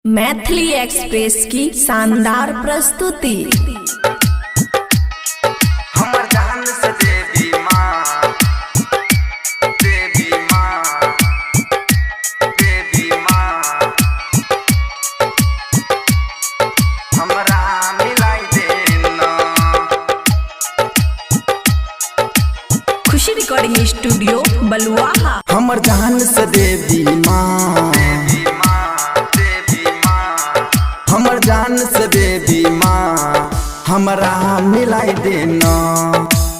Maithili express की शानदार प्रस्तुति। हमर जान से देवी माँ, देवी माँ, देवी माँ, हमरा मिलाई देना। खुशी रिकॉर्डिंग स्टूडियो बलुआहा। हमर जान से देवी माँ, हमर जान से देवी माँ, हमरा मिलाई देना।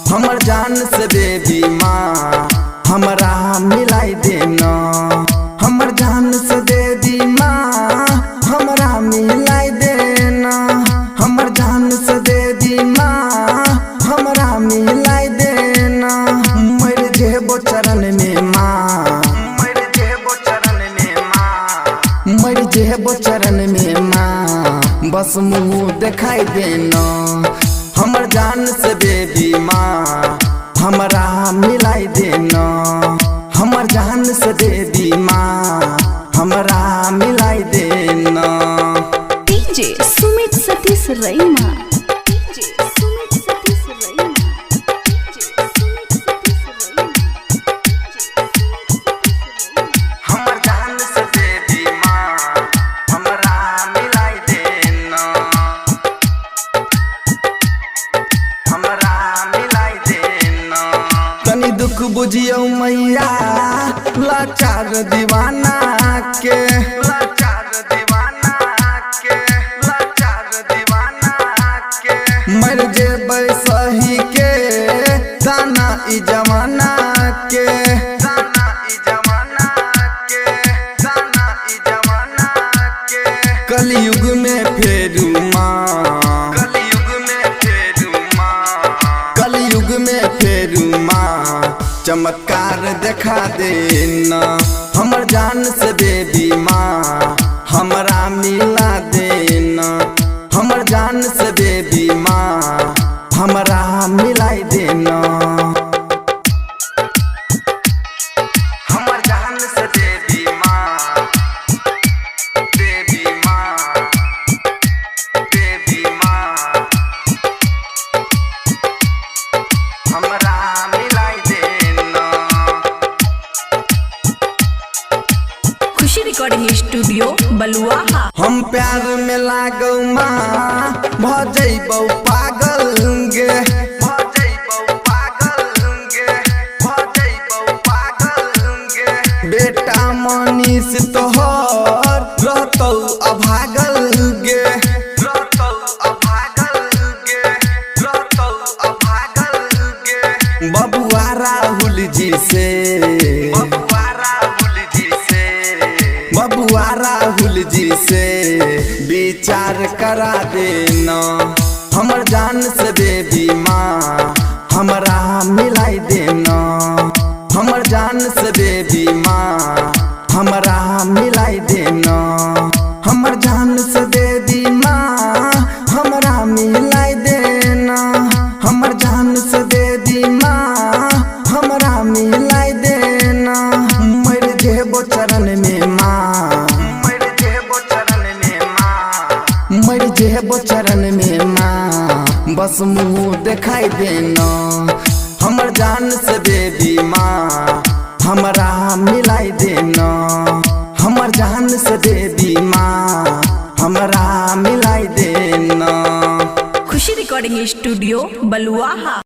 हमर जान से देवी माँ, हमरा मिलाई देना। हमर जान से देवी माँ, हमरा मिलाई देना। हमर जान से देवी माँ, हमरा मिलाई देना। मर जेबो चरण में माँ, मर जेबो चरण में माँ, मर जेबो चरण में माँ, बस मुँह दिखाई देना। हमर जान से देवी माँ, हमरा मिलाई देना। हमर जान से देवी माँ, हमरा मिलाई देना। डीजे सुमित सतीश रईमा। हमर जान से देवी माँ, हमरा मिलाई देना। हमरा मिलाई देना। तनी दुख बुझियो मैया, लाचार दीवाना के, लाचार दीवाना के, लाचार दीवाना के। मर जेबै सही के, दाना ई जमाना के, दाना ई जमाना के, दाना ई जमाना के। कलयुग में फेरू माँ, कलयुग में फेरू माँ, कलयुग में फेरू माँ, चमत्कार दिखा देना। हमर जान से देवी माँ, हमरा मिला देना। हमर जान से देवी माँ, हमरा मिलाई देना। हमर जान से देवी माँ, देवी माँ, देवी माँ, हमरा मिलाई देना। खुशी रिकॉर्डिंग स्टूडियो बलुआहा। हम प्यार में लागौ माँ, भ जइबौ पागल गे, भ जइबौ पागल गे, भ जइबौ पागल गे। बेटा मनीष तोहर रहतौ अभागल गे, रहतौ अभागल गे, रहतौ अभागल गे। बबुआ राहुल जी से, बबुआ राहुल जी से, बबुआ राहुल जी से विचार करा देना। हमर जान से देवी माँ, हमरा मिलाई देना। हमर जान से देवी माँ, हमरा मिलाई देना। हमर जान से देवी माँ, हमरा मिलाई देना। हमर जान से देवी माँ, हमरा मिलाई देना। मर जेबो चरण में माँ, मर जेबो चरण में माँ, मर जेबो चरण में माँ, बस मुँह दिखाई देना। हमर जान से देवी माँ, हमरा मिलाई देना। हमर जान से देवी माँ, हमरा मिलाई देना। खुशी रिकॉर्डिंग स्टूडियो बलुआहा।